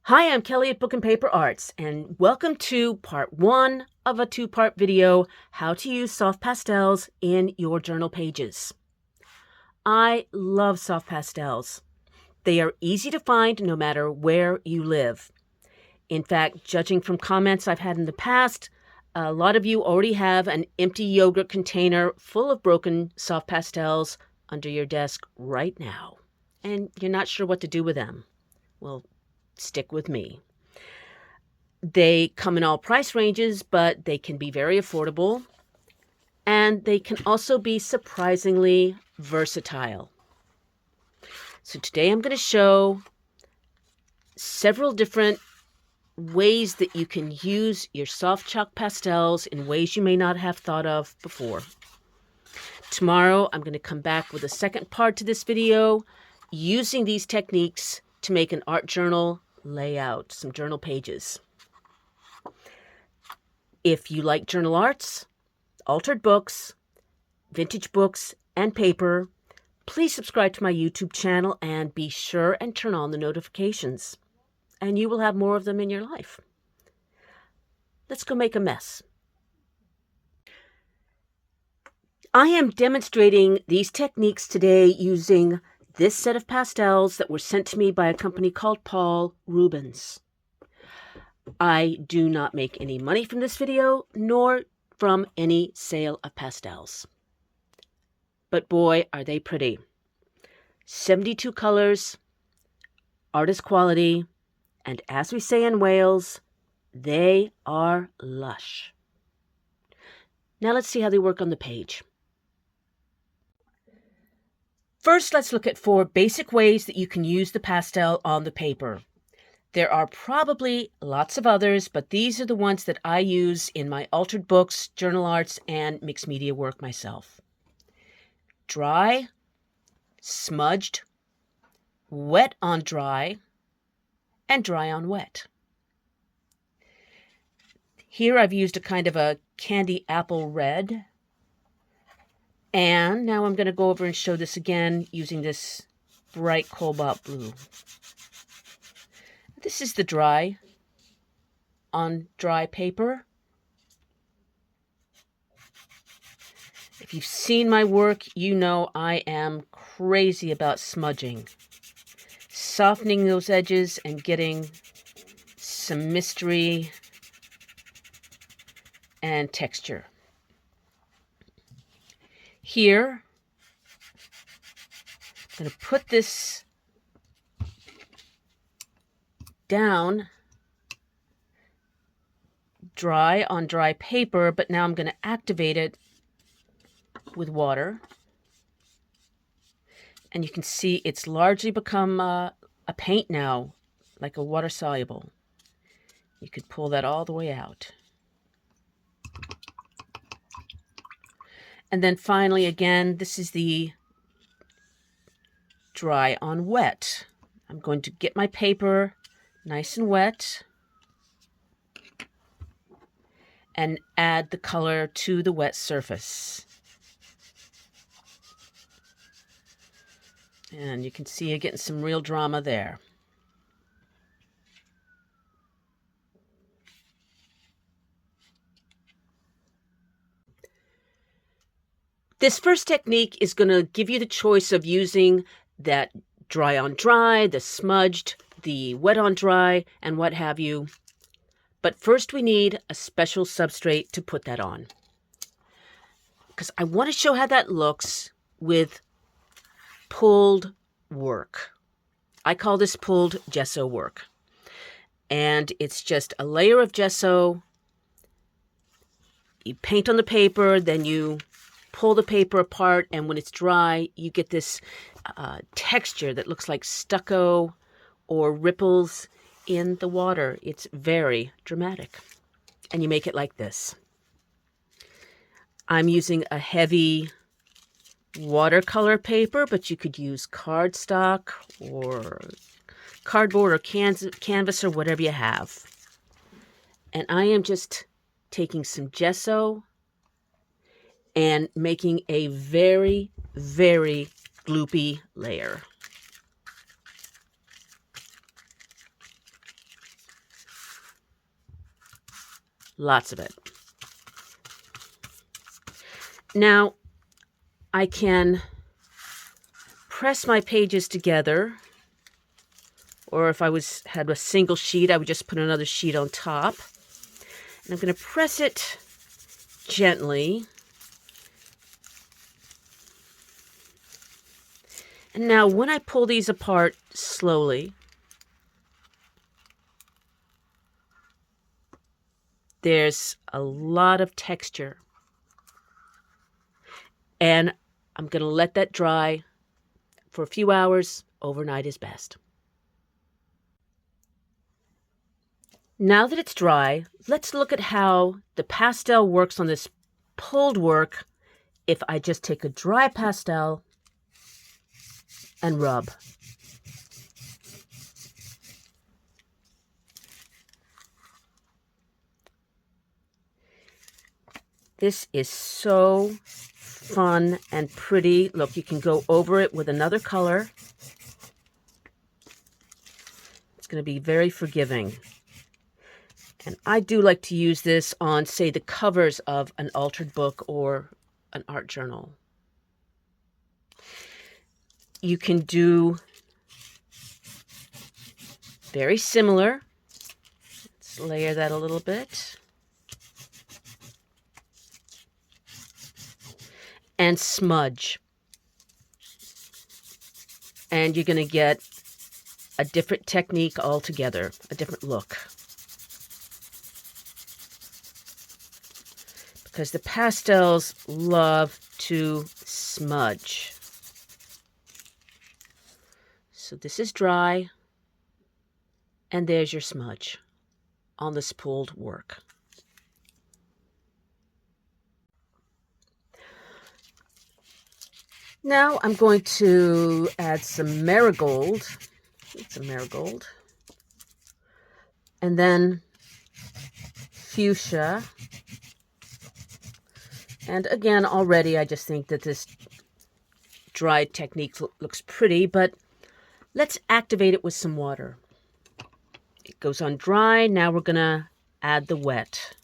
Hi, I'm Kelly at Book and Paper Arts, and welcome to part one of a two-part video, how to use soft pastels in your journal pages. I love soft pastels. They are easy to find no matter where you live. In fact, judging from comments I've had in the past, a lot of you already have an empty yogurt container full of broken soft pastels under your desk right now, and you're not sure what to do with them. Well, stick with me. They come in all price ranges, but they can be very affordable, and they can also be surprisingly versatile. So today I'm going to show several different ways that you can use your soft chalk pastels in ways you may not have thought of before. Tomorrow I'm going to come back with a second part to this video using these techniques to make an art journal layout, some journal pages. If you like journal arts, altered books, vintage books, and paper, please subscribe to my YouTube channel and be sure and turn on the notifications, and you will have more of them in your life. Let's go make a mess. I am demonstrating these techniques today using this set of pastels that were sent to me by a company called Paul Rubens. I do not make any money from this video, nor from any sale of pastels. But boy, are they pretty. 72 colors, artist quality, and as we say in Wales, they are lush. Now let's see how they work on the page. First, let's look at 4 basic ways that you can use the pastel on the paper. There are probably lots of others, but these are the ones that I use in my altered books, journal arts, and mixed media work myself. Dry, smudged, wet on dry, and dry on wet. Here I've used a kind of a candy apple red. And now I'm going to go over and show this again using this bright cobalt blue. This is the dry on dry paper. If you've seen my work, you know I am crazy about smudging. Softening those edges and getting some mystery and texture. Here, I'm going to put this down dry on dry paper, but now I'm going to activate it with water. And you can see it's largely become a paint now, like a water soluble. You could pull that all the way out. And then finally, again, this is the dry on wet. I'm going to get my paper nice and wet and add the color to the wet surface. And you can see you're getting some real drama there. This first technique is going to give you the choice of using that dry on dry, the smudged, the wet on dry, and what have you. But first we need a special substrate to put that on, because I want to show how that looks with pulled work. I call this pulled gesso work. And it's just a layer of gesso. You paint on the paper, then you pull the paper apart, and when it's dry, you get this texture that looks like stucco or ripples in the water. It's very dramatic. And you make it like this. I'm using a heavy watercolor paper, but you could use cardstock or cardboard or canvas or whatever you have. And I am just taking some gesso and making a very, very gloopy layer. Lots of it. Now, I can press my pages together, or if I had a single sheet, I would just put another sheet on top. And I'm going to press it gently. And now when I pull these apart slowly, there's a lot of texture. And I'm going to let that dry for a few hours. Overnight is best. Now that it's dry, let's look at how the pastel works on this pulled work if I just take a dry pastel and rub. This is so fun and pretty. Look, you can go over it with another color. It's going to be very forgiving. And I do like to use this on, say, the covers of an altered book or an art journal. You can do very similar. Let's layer that a little bit. And smudge. And you're going to get a different technique altogether, a different look. Because the pastels love to smudge. So this is dry, and there's your smudge on the spooled work. Now I'm going to add some marigold. Some marigold. And then fuchsia. And again, already I just think that this dry technique looks pretty, but let's activate it with some water. It goes on dry. Now we're going to add the wet.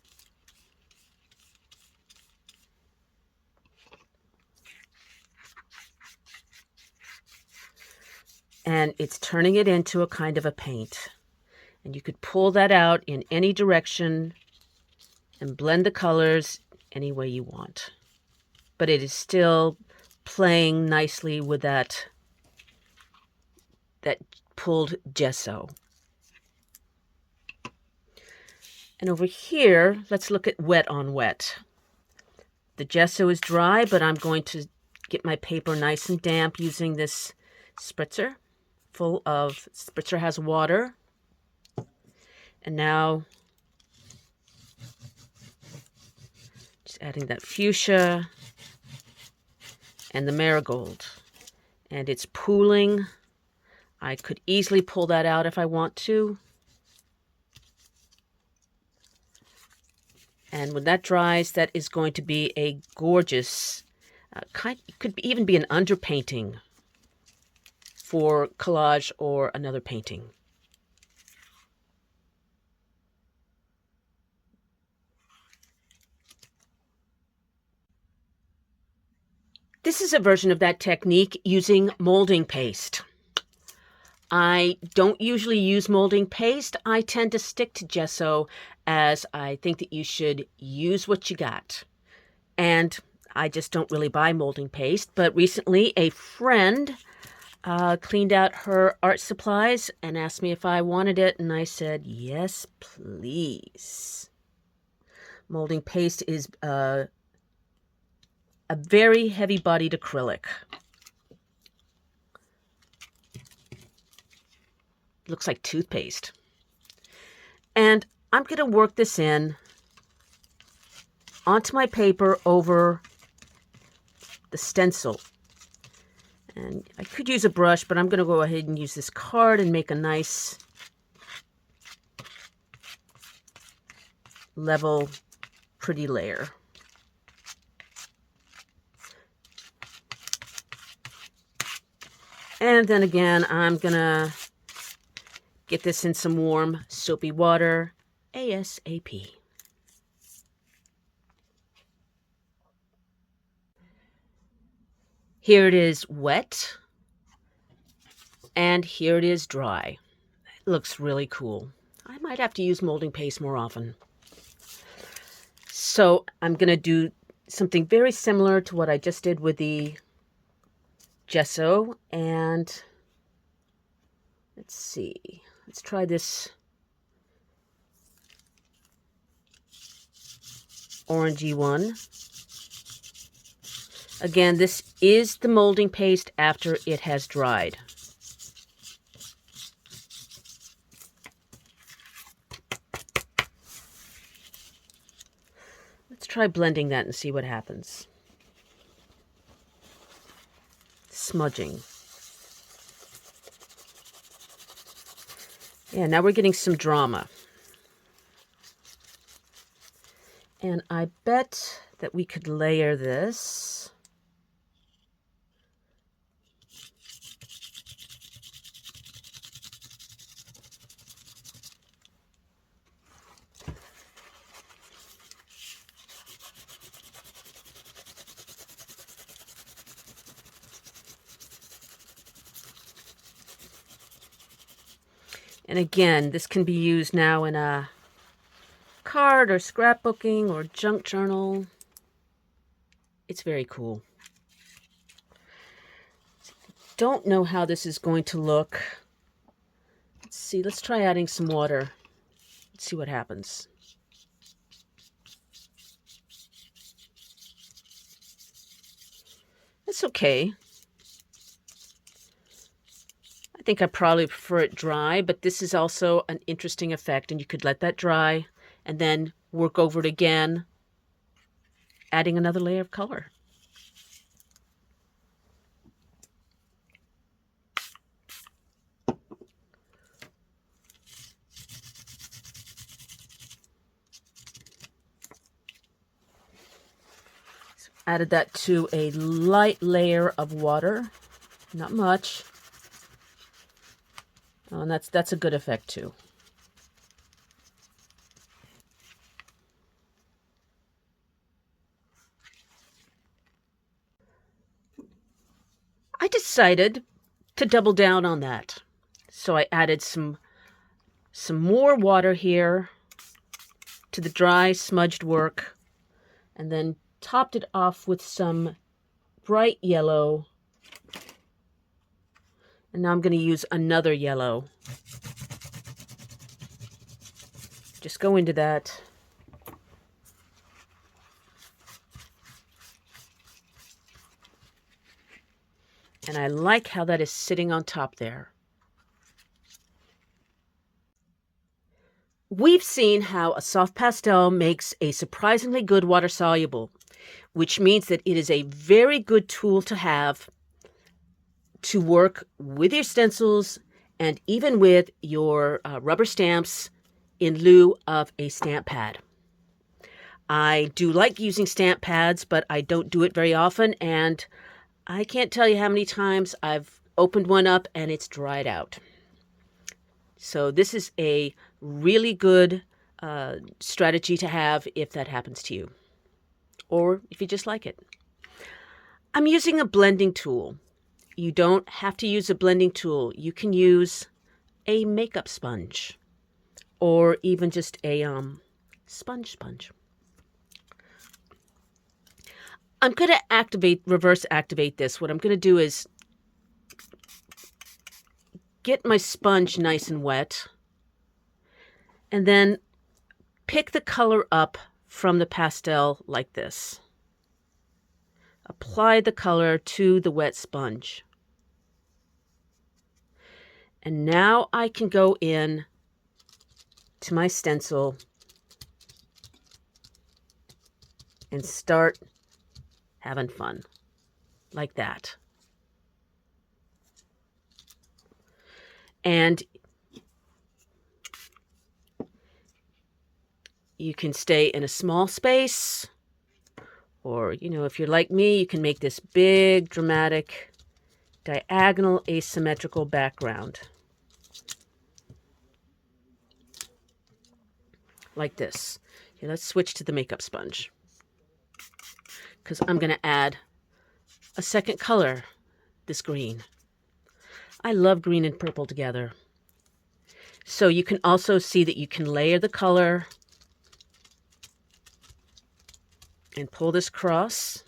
And it's turning it into a kind of a paint. And you could pull that out in any direction and blend the colors any way you want. But it is still playing nicely with that pulled gesso. And over here, let's look at wet on wet. The gesso is dry, but I'm going to get my paper nice and damp using this spritzer. Spritzer has water. And now just adding that fuchsia and the marigold. And it's pooling. I could easily pull that out if I want to. And when that dries, that is going to be a gorgeous, it could even be an underpainting for collage or another painting. This is a version of that technique using molding paste. I don't usually use molding paste. I tend to stick to gesso as I think that you should use what you got. And I just don't really buy molding paste. But recently a friend cleaned out her art supplies and asked me if I wanted it. And I said, yes, please. Molding paste is a very heavy-bodied acrylic. Looks like toothpaste. And I'm going to work this in onto my paper over the stencil. And I could use a brush, but I'm going to go ahead and use this card and make a nice level, pretty layer. And then again, I'm going to get this in some warm, soapy water, ASAP. Here it is wet, and here it is dry. It looks really cool. I might have to use molding paste more often. So I'm going to do something very similar to what I just did with the gesso, and let's see. Let's try this orangey one. Again, this is the molding paste after it has dried. Let's try blending that and see what happens. Smudging. Yeah, now we're getting some drama. And I bet that we could layer this. And again, this can be used now in a card or scrapbooking or junk journal. It's very cool. Don't know how this is going to look. Let's see, let's try adding some water. Let's see what happens. It's okay. I think I probably prefer it dry, but this is also an interesting effect, and you could let that dry and then work over it again, adding another layer of color. So added that to a light layer of water, not much. Oh, and that's a good effect too. I decided to double down on that. So I added some more water here to the dry smudged work, and then topped it off with some bright yellow. And now I'm going to use another yellow. Just go into that. And I like how that is sitting on top there. We've seen how a soft pastel makes a surprisingly good water soluble, which means that it is a very good tool to have to work with your stencils and even with your rubber stamps in lieu of a stamp pad. I do like using stamp pads, but I don't do it very often, and I can't tell you how many times I've opened one up and it's dried out. So this is a really good strategy to have if that happens to you, or if you just like it. I'm using a blending tool. You don't have to use a blending tool. You can use a makeup sponge or even just a sponge. I'm going to reverse activate this. What I'm going to do is get my sponge nice and wet and then pick the color up from the pastel like this. Apply the color to the wet sponge. And now I can go in to my stencil and start having fun like that. And you can stay in a small space, or, if you're like me, you can make this big, dramatic, diagonal, asymmetrical background. Like this. Okay, let's switch to the makeup sponge, because I'm going to add a second color, this green. I love green and purple together. So you can also see that you can layer the color and pull this across.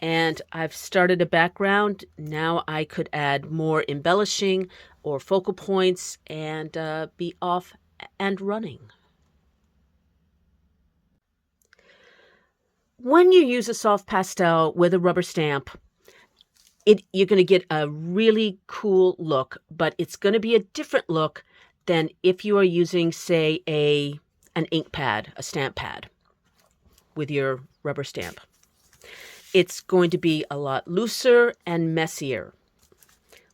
And I've started a background. Now I could add more embellishing or focal points and be off and running. When you use a soft pastel with a rubber stamp, you're going to get a really cool look, but it's going to be a different look than if you are using, say, an ink pad, a stamp pad with your rubber stamp. It's going to be a lot looser and messier,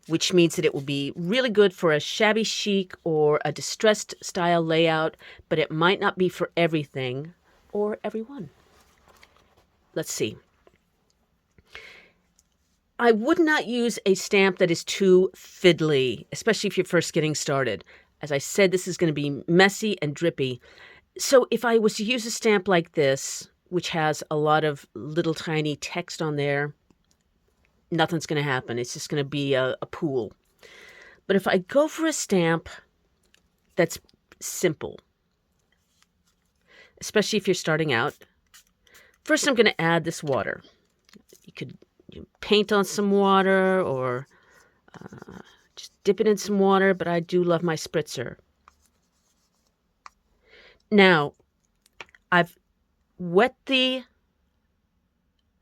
which means that it will be really good for a shabby chic or a distressed style layout, but it might not be for everything or everyone. Let's see. I would not use a stamp that is too fiddly, especially if you're first getting started. As I said, this is going to be messy and drippy. So if I was to use a stamp like this, which has a lot of little tiny text on there, nothing's going to happen. It's just going to be a pool. But if I go for a stamp that's simple, especially if you're starting out, first I'm going to add this water. You could paint on some water or just dip it in some water, but I do love my spritzer. Now, I've wet the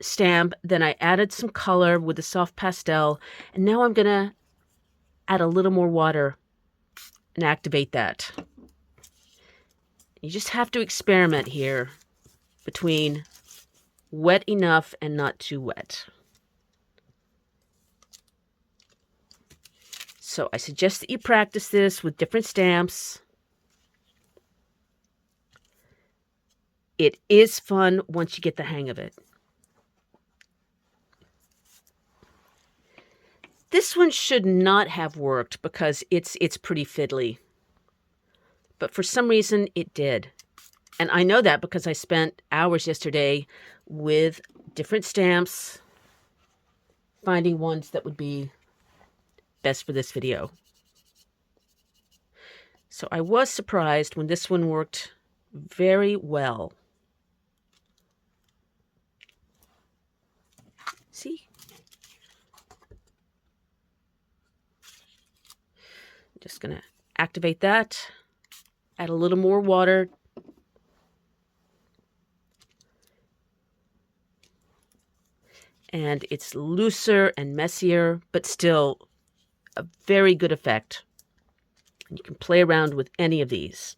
stamp, then I added some color with the soft pastel, and now I'm going to add a little more water and activate that. You just have to experiment here between wet enough and not too wet. So I suggest that you practice this with different stamps. It is fun once you get the hang of it. This one should not have worked because it's pretty fiddly. But for some reason it did. And I know that because I spent hours yesterday with different stamps, finding ones that would be best for this video. So I was surprised when this one worked very well. See? Just going to activate that, add a little more water. And it's looser and messier, but still a very good effect. And you can play around with any of these.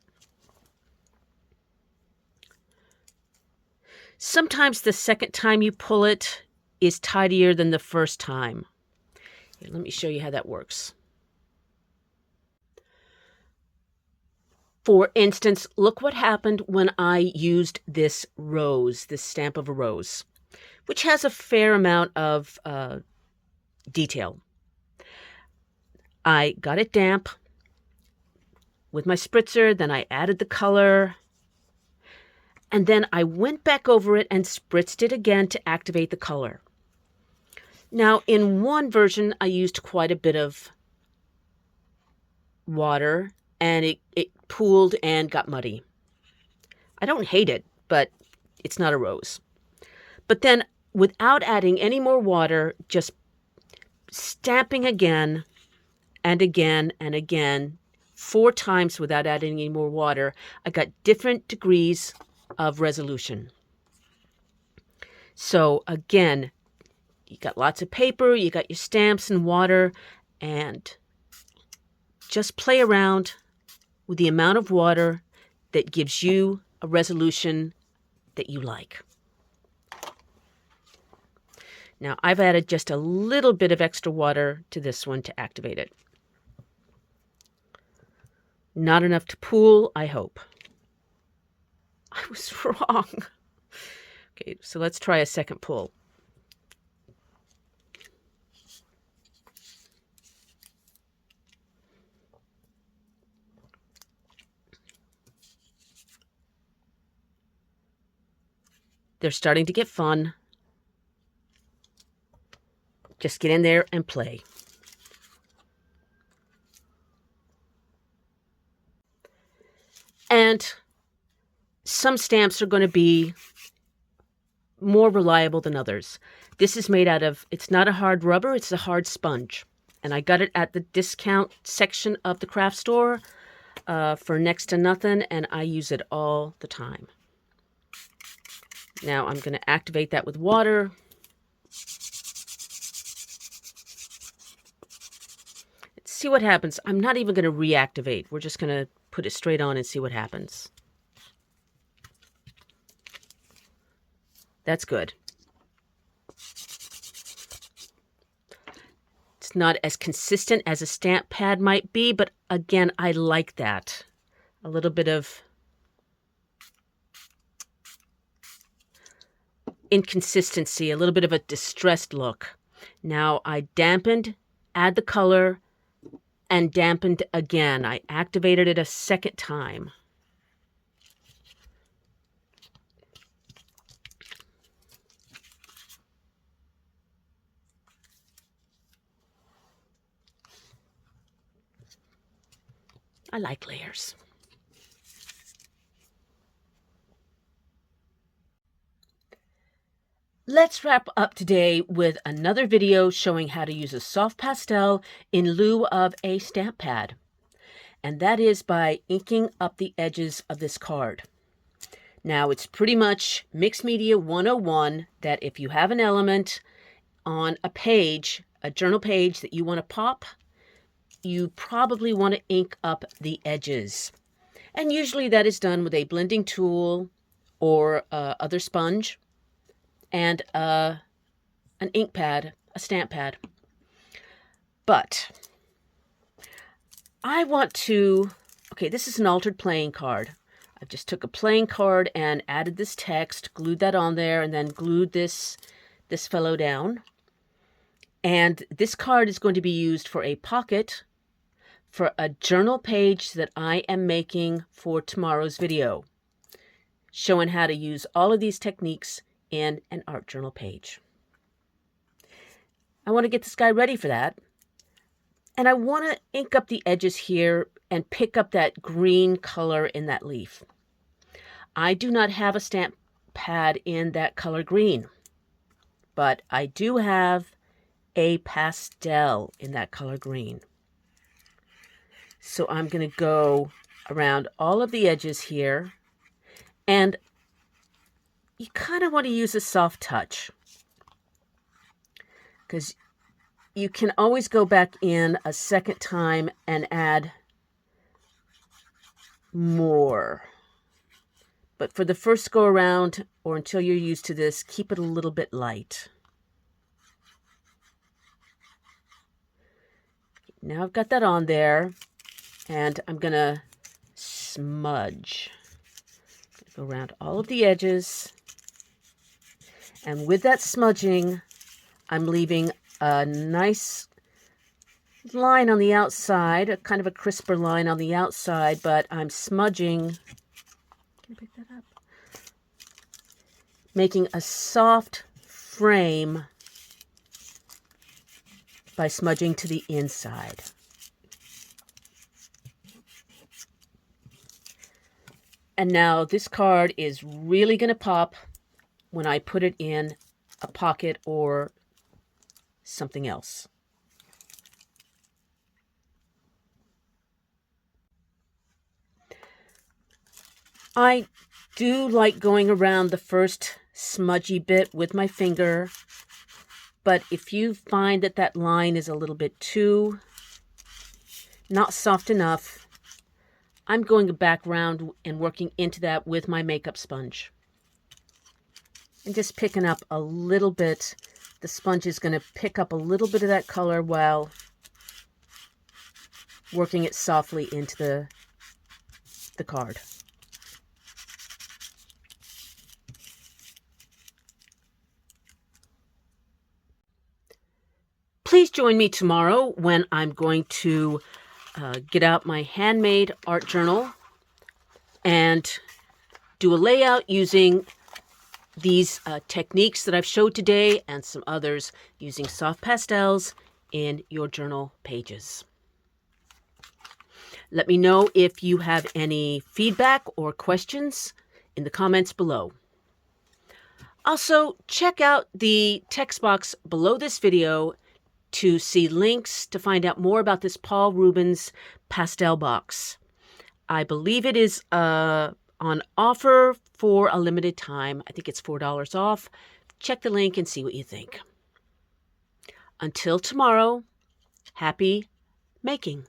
Sometimes the second time you pull it is tidier than the first time. Here, let me show you how that works. For instance, look what happened when I used this rose, this stamp of a rose, which has a fair amount of detail. I got it damp with my spritzer, then I added the color, and then I went back over it and spritzed it again to activate the color. Now, in one version, I used quite a bit of water, and it pooled and got muddy. I don't hate it, but it's not a rose. But then, without adding any more water, just stamping again and again and again, 4 times without adding any more water, I got different degrees of resolution. So again, you got lots of paper, you got your stamps and water, and just play around with the amount of water that gives you a resolution that you like. Now, I've added just a little bit of extra water to this one to activate it. Not enough to pool, I hope. I was wrong. Okay, so let's try a second pull. They're starting to get fun. Just get in there and play. And some stamps are going to be more reliable than others. This is made out of, it's not a hard rubber, it's a hard sponge. And I got it at the discount section of the craft store for next to nothing, and I use it all the time. Now I'm going to activate that with water. Let's see what happens. I'm not even going to reactivate. We're just going to put it straight on and see what happens. That's good. It's not as consistent as a stamp pad might be, but again, I like that. A little bit of inconsistency, a little bit of a distressed look. Now I dampened, add the color, and dampened again. I activated it a second time. I like layers. Let's wrap up today with another video showing how to use a soft pastel in lieu of a stamp pad. And that is by inking up the edges of this card. Now it's pretty much Mixed Media 101 that if you have an element on a page, a journal page that you want to pop, you probably want to ink up the edges. And usually that is done with a blending tool or other sponge and an ink pad, a stamp pad. But I want to, okay, this is an altered playing card. I just took a playing card and added this text, glued that on there, and then glued this fellow down. And this card is going to be used for a pocket for a journal page that I am making for tomorrow's video, showing how to use all of these techniques in an art journal page. I want to get this guy ready for that. And I want to ink up the edges here and pick up that green color in that leaf. I do not have a stamp pad in that color green, but I do have a pastel in that color green. So I'm going to go around all of the edges here, and you kind of want to use a soft touch because you can always go back in a second time and add more. But for the first go around, or until you're used to this, keep it a little bit light. Now I've got that on there, and I'm going to smudge. Go around all of the edges. And with that smudging, I'm leaving a nice line on the outside, a kind of a crisper line on the outside, but I'm smudging. Can I pick that up? Making a soft frame by smudging to the inside. And now this card is really going to pop when I put it in a pocket or something else. I do like going around the first smudgy bit with my finger, but if you find that that line is a little bit too not soft enough, I'm going back around and working into that with my makeup sponge. And just picking up a little bit. The sponge is going to pick up a little bit of that color while working it softly into the card. Please join me tomorrow when I'm going to get out my handmade art journal and do a layout using these techniques that I've showed today and some others using soft pastels in your journal pages. Let me know if you have any feedback or questions in the comments below. Also, check out the text box below this video to see links to find out more about this Paul Rubens pastel box. I believe it is on offer for a limited time. I think it's $4 off. Check the link and see what you think. Until tomorrow, happy making.